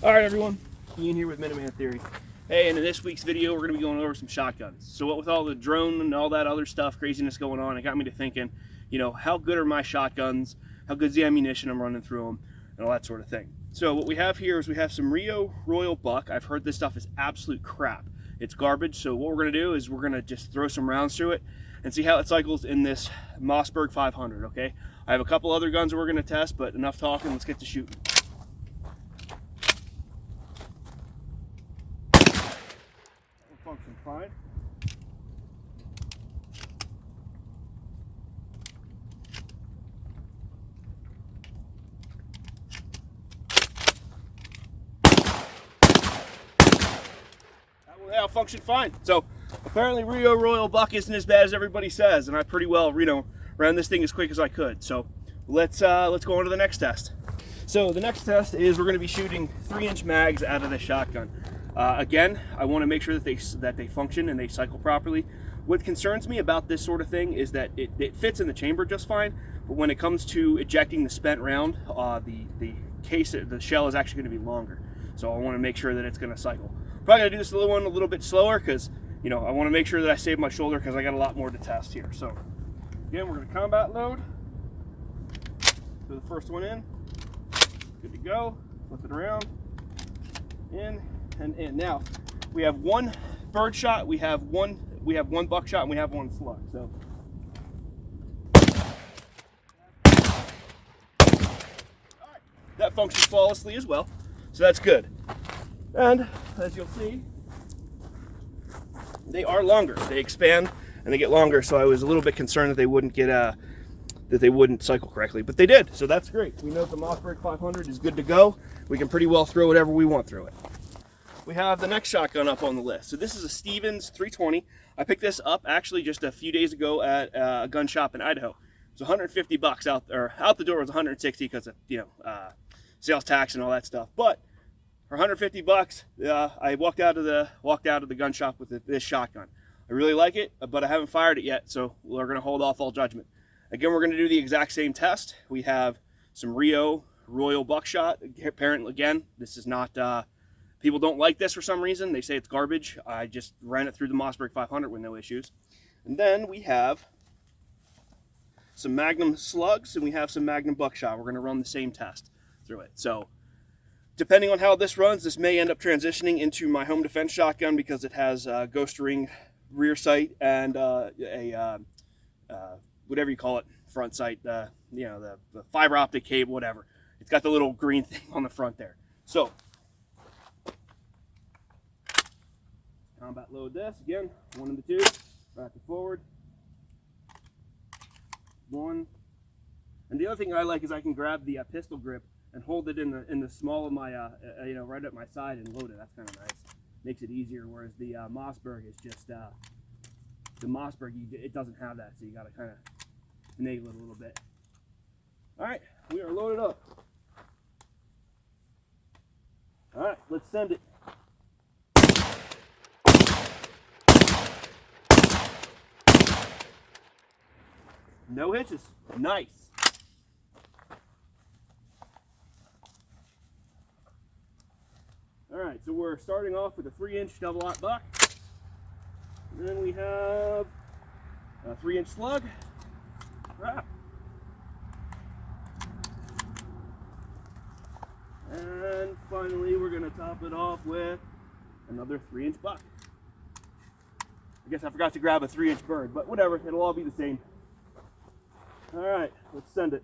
Alright everyone, Ian here with Minuteman Theory. Hey, and in this week's video we're going to be going over some shotguns. So what with all the drone and all that other stuff, craziness going on, it got me to thinking, you know, how good are my shotguns, how good's the ammunition I'm running through them, and all that sort of thing. So what we have here is we have some Rio Royal Buck. I've heard this stuff is absolute crap. It's garbage, so what we're going to do is we're going to just throw some rounds through it and see how it cycles in this Mossberg 500, okay? I have a couple other guns that we're going to test, but enough talking, let's get to shooting. Function fine. That'll function fine. So apparently Rio Royal Buck isn't as bad as everybody says, and I pretty well, you know, ran this thing as quick as I could. So let's go on to the next test. So the next test is we're going to be shooting 3-inch mags out of the shotgun. Again, I want to make sure that they function and they cycle properly. What concerns me about this sort of thing is that it fits in the chamber just fine, but when it comes to ejecting the spent round, the shell is actually going to be longer. So I want to make sure that it's going to cycle. Probably going to do this little one a little bit slower because, you know, I want to make sure that I save my shoulder because I got a lot more to test here. So again, we're going to combat load. Throw the first one in. Good to go. Flip it around. In. And in. Now we have one bird shot, we have one buckshot, and we have one slug. So all right, that functions flawlessly as well, so that's good. And as you'll see, they are longer, they expand and they get longer, so I was a little bit concerned that they wouldn't get that they wouldn't cycle correctly, but they did, so that's great. We know the Mossberg 500 is good to go. We can pretty well throw whatever we want through it. We have the next shotgun up on the list. So this is a Stevens 320. I picked this up actually just a few days ago at a gun shop in Idaho. It was 150 bucks out the door was 160 because of, you know, sales tax and all that stuff. But for 150 bucks, I walked out of the gun shop with this shotgun. I really like it, but I haven't fired it yet, so we're going to hold off all judgment. Again, we're going to do the exact same test. We have some Rio Royal Buckshot. Apparently, again, this is not. People don't like this for some reason. They say it's garbage. I just ran it through the Mossberg 500 with no issues. And then we have some Magnum slugs and we have some Magnum buckshot. We're going to run the same test through it. So depending on how this runs, this may end up transitioning into my home defense shotgun because it has a ghost ring rear sight and whatever you call it, front sight, you know, the fiber optic cable, whatever. It's got the little green thing on the front there. So combat load this again, 1 and 2, back and forward, 1. And the other thing I like is I can grab the pistol grip and hold it in the small of my, you know, right at my side and load it. That's kind of nice. Makes it easier. Whereas the Mossberg is just the Mossberg, it doesn't have that, so you got to kind of finagle it a little bit. All right, we are loaded up. All right, let's send it. No hitches. Nice. All right, so we're starting off with a 3-inch double-aught buck. And then we have a 3-inch slug. Ah. And finally, we're going to top it off with another 3-inch buck. I guess I forgot to grab a 3-inch bird, but whatever, it'll all be the same. All right, let's send it.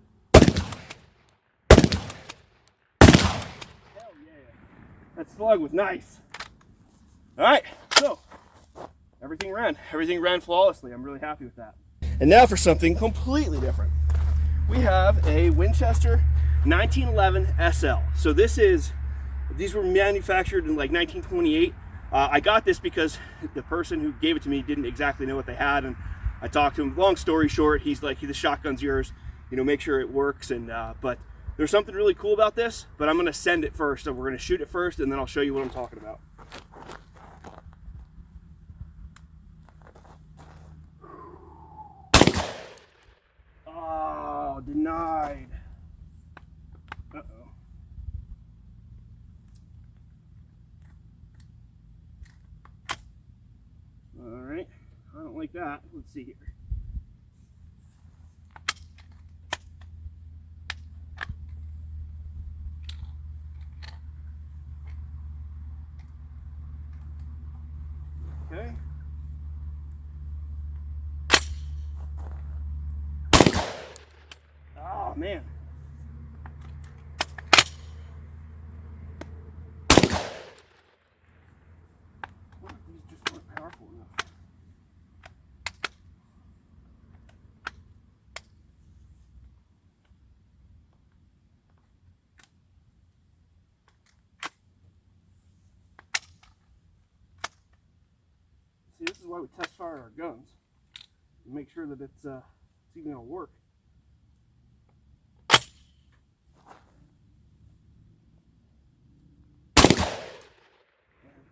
Hell yeah. That slug was nice. All right, so everything ran flawlessly. I'm really happy with that. And now for something completely different. We have a Winchester 1911 SL. So these were manufactured in like 1928. I got this because the person who gave it to me didn't exactly know what they had, and I talked to him. Long story short, he's like, the shotgun's yours, you know, make sure it works. And but there's something really cool about this, but I'm going to send it first. So we're going to shoot it first, and then I'll show you what I'm talking about. Oh, denied. Uh-oh. like that. Let's see here. Okay. Oh man. These just weren't powerful enough. See, this is why we test fire our guns. To make sure that it's even gonna work.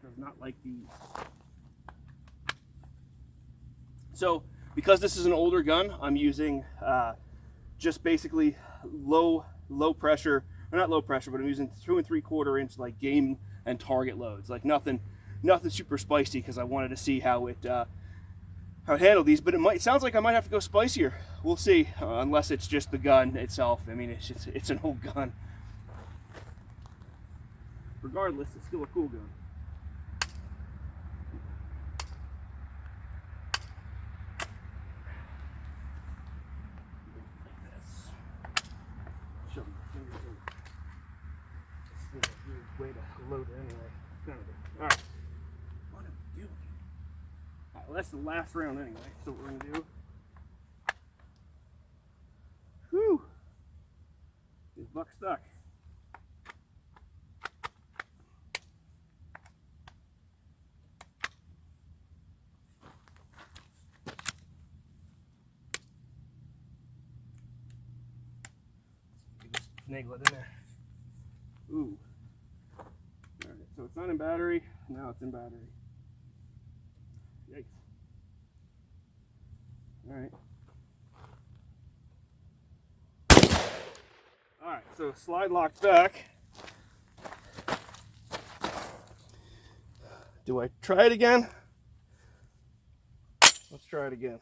Does not like these. So because this is an older gun, I'm using just basically low pressure, or not low pressure, but I'm using 2 3/4 inch like game and target loads, like nothing super spicy, because I wanted to see how it handled these. But it sounds like I might have to go spicier. We'll see, unless it's just the gun itself. I mean, it's an old gun. Regardless, it's still a cool gun. Way to load it anyway. Alright. What am I doing? Alright, well, that's the last round anyway. So what we're gonna do. Whew! This buck stuck. You just finagle it in there. Ooh. Alright, so it's not in battery, now it's in battery. Yikes. Alright. Alright, so slide locked back. Do I try it again? Let's try it again.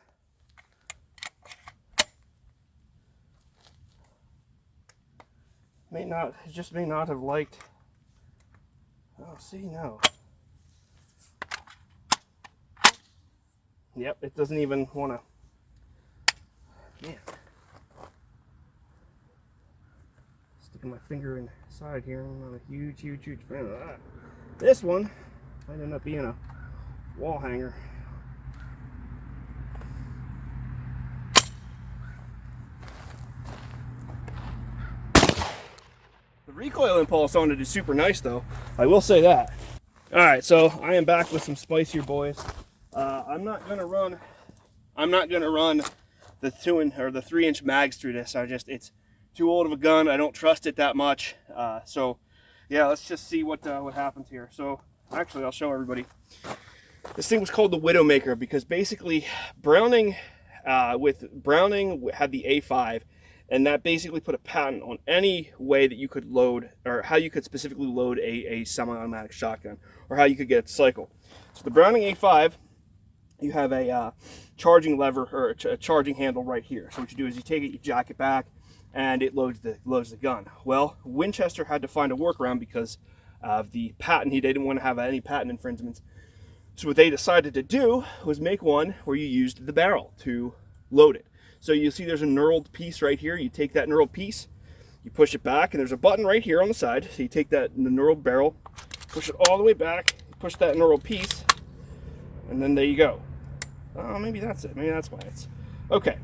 It just may not have liked. Oh, see, no. Yep, it doesn't even want to. Man. Sticking my finger inside here. I'm not a huge fan of that. This one might end up being a wall hanger. The recoil impulse on it is super nice, though. I will say that. All right, so I am back with some spicier boys. I'm not gonna run the 3-inch mags through this. It's too old of a gun. I don't trust it that much. So yeah, let's just see what happens here. So actually, I'll show everybody. This thing was called the Widowmaker because basically Browning had the A5. And that basically put a patent on any way that you could load, or how you could specifically load a semi-automatic shotgun, or how you could get it to cycle. So the Browning A5, you have a charging lever, or a charging handle right here. So what you do is you take it, you jack it back, and it loads the gun. Well, Winchester had to find a workaround because of the patent. They didn't want to have any patent infringements. So what they decided to do was make one where you used the barrel to load it. So you see there's a knurled piece right here. You take that knurled piece, you push it back, and there's a button right here on the side. So you take the knurled barrel, push it all the way back, push that knurled piece, and then there you go. Oh, maybe that's it. Maybe that's why it's... Okay.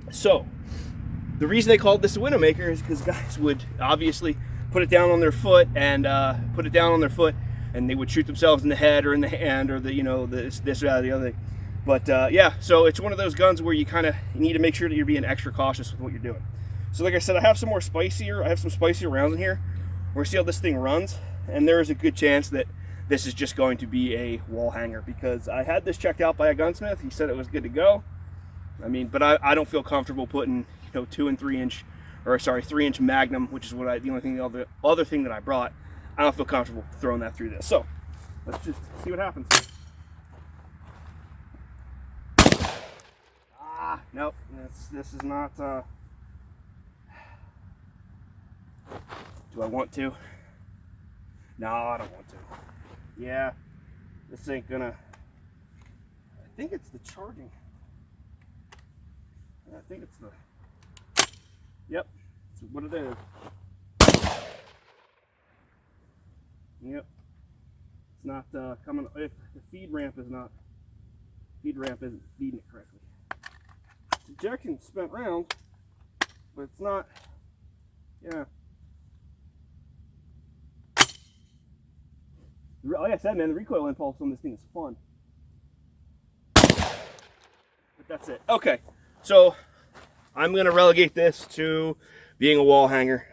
So, the reason they called this a Widowmaker is because guys would obviously put it down on their foot, and and they would shoot themselves in the head or in the hand, or this or that or the other thing. But yeah, so it's one of those guns where you kind of need to make sure that you're being extra cautious with what you're doing. So like I said, I have some spicier rounds in here. We're gonna see how this thing runs, and there is a good chance that this is just going to be a wall hanger, because I had this checked out by a gunsmith. He said it was good to go. I mean, but I don't feel comfortable putting 2 and 3 inch, or sorry, 3-inch Magnum, which is the other thing that I brought. I don't feel comfortable throwing that through this. So let's just see what happens. Nope, this is not, do I want to? No, I don't want to. Yeah, this ain't gonna, I think it's the charging. I think it's the, yep, that's what it is. Yep, it's not coming, if the feed ramp isn't feeding it correctly. It's ejection spent round, but it's not, yeah. Like I said, man, the recoil impulse on this thing is fun. But that's it. Okay, so I'm going to relegate this to being a wall hanger.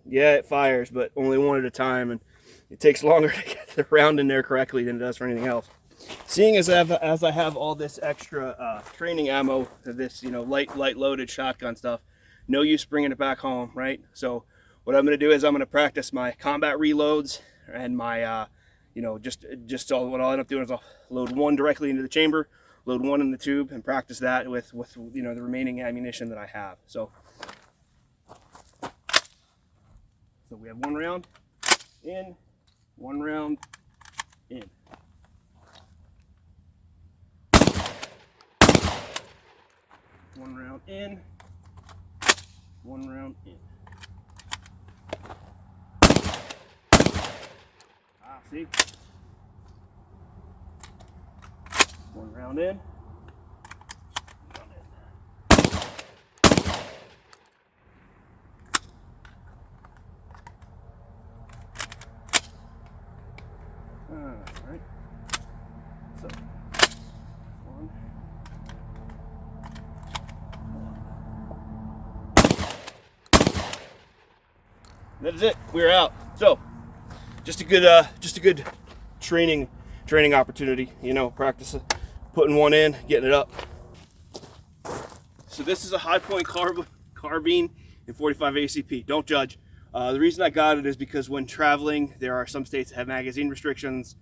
Yeah, it fires, but only one at a time, and it takes longer to get the round in there correctly than it does for anything else. Seeing as I have all this extra training ammo, this light loaded shotgun stuff, no use bringing it back home, right? So what I'm going to do is I'm going to practice my combat reloads and my just all I end up doing is I'll load one directly into the chamber, load one in the tube, and practice that with the remaining ammunition that I have. So we have one round in, one round in. One round in, one round in. See? One round in. Alright. So, one. That is it. We're out. So, just a good training opportunity, practice putting one in, getting it up. So this is a high point carbine in 45 ACP. Don't judge. The reason I got it is because when traveling, there are some states that have magazine restrictions,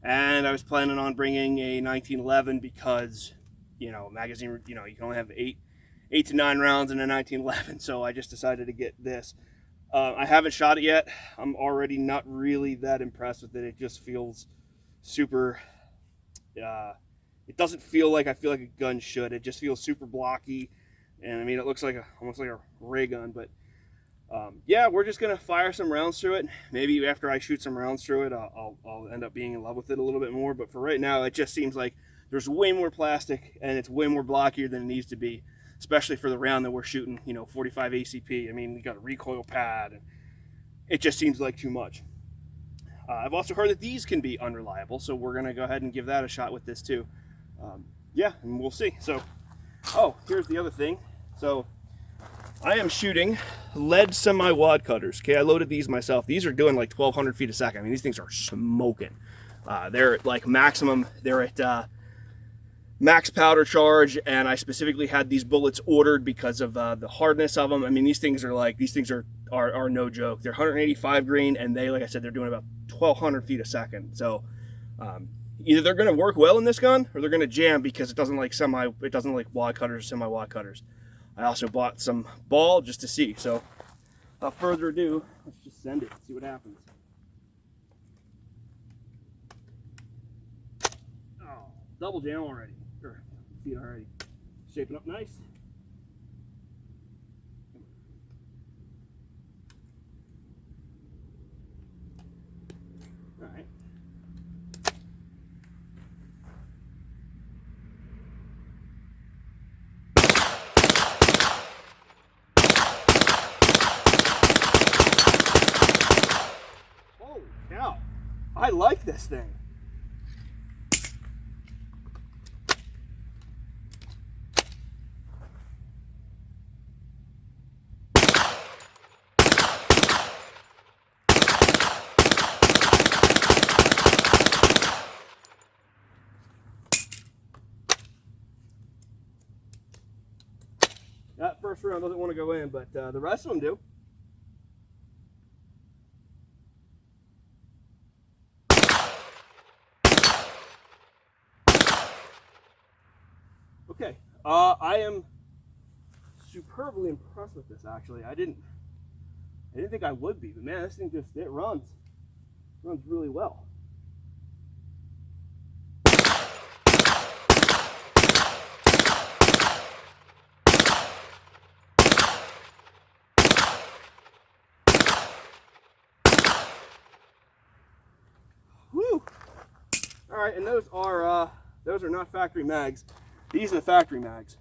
and I was planning on bringing a 1911 because magazine, you can only have eight to 9 rounds in a 1911. So I just decided to get this. I haven't shot it yet. I'm already not really that impressed with it. It just feels super, it doesn't feel like I feel like a gun should. It just feels super blocky. And I mean, it looks like almost like a ray gun, but yeah, we're just gonna fire some rounds through it. Maybe after I shoot some rounds through it, I'll end up being in love with it a little bit more. But for right now, it just seems like there's way more plastic and it's way more blockier than it needs to be, especially for the round that we're shooting, 45 ACP. I mean, we got a recoil pad, and it just seems like too much. I've also heard that these can be unreliable, so we're gonna go ahead and give that a shot with this too. Yeah, and we'll see. So, oh, here's the other thing. So, I am shooting lead semi-wad cutters. Okay, I loaded these myself. These are doing like 1,200 feet a second. I mean, these things are smoking. They're at like maximum. They're at max powder charge, and I specifically had these bullets ordered because of the hardness of them. I mean, these things are no joke. They're 185 grain, and like I said, they're doing about 1,200 feet a second. So either they're going to work well in this gun, or they're going to jam because it doesn't like wad cutters or semi-wad cutters. I also bought some ball just to see. So without further ado, let's just send it, see what happens. Oh, double jam already. See it already shaping up nice. All right. Holy cow! I like this thing. That first round doesn't want to go in, but the rest of them do. Okay, I am superbly impressed with this, actually. I didn't think I would be, but man, this thing just, it runs really well. Woo! All right, and those are not factory mags. These are the factory mags.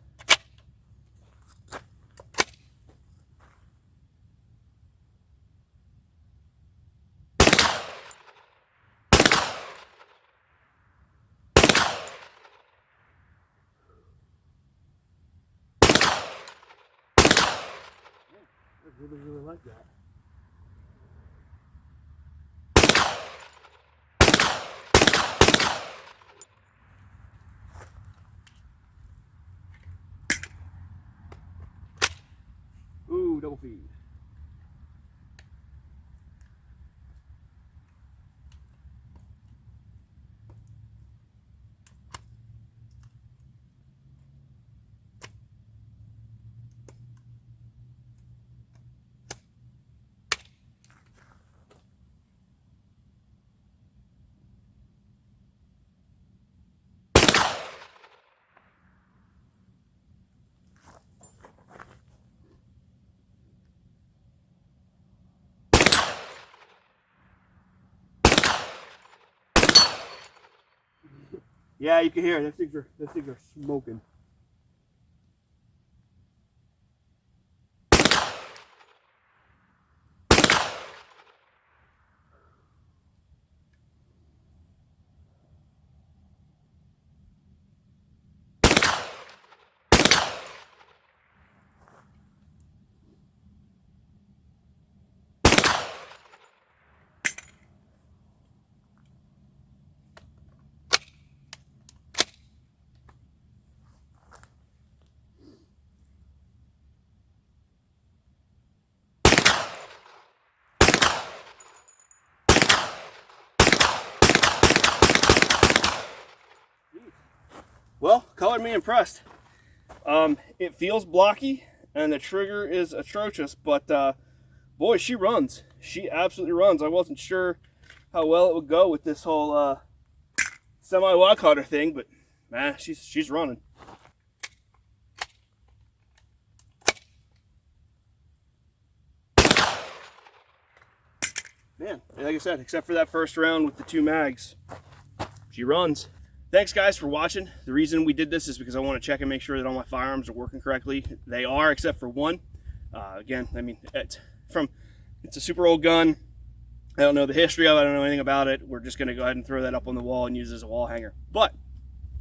I really like that. Ooh, double feed. Yeah, you can hear it. Those things are smoking. Well, colored me impressed. It feels blocky and the trigger is atrocious, but boy, she runs. She absolutely runs. I wasn't sure how well it would go with this whole semi-wad cutter thing, but man, she's running. Man, like I said, except for that first round with the 2 mags, she runs. Thanks guys for watching. The reason we did this is because I want to check and make sure that all my firearms are working correctly. They are, except for one. Again, I mean, it's a super old gun. I don't know the history of it. I don't know anything about it. We're just going to go ahead and throw that up on the wall and use it as a wall hanger. But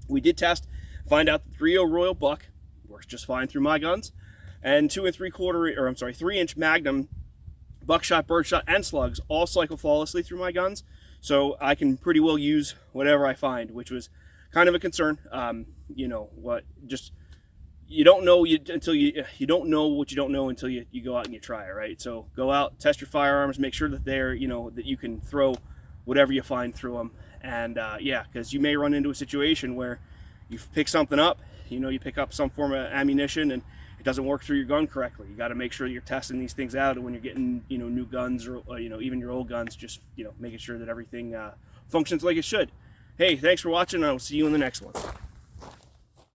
we did test, find out the 3.0 Royal Buck works just fine through my guns, and 3-inch Magnum buckshot, birdshot, and slugs all cycle flawlessly through my guns. So I can pretty well use whatever I find, which was kind of a concern. You know what? Just you don't know until you don't know what you don't know until you go out and you try it, right? So go out, test your firearms, make sure that they're that you can throw whatever you find through them, and yeah, because you may run into a situation where you pick something up, you pick up some form of ammunition and it doesn't work through your gun correctly. You got to make sure you're testing these things out when you're getting new guns or even your old guns. Just making sure that everything functions like it should. Hey, thanks for watching. I will see you in the next one.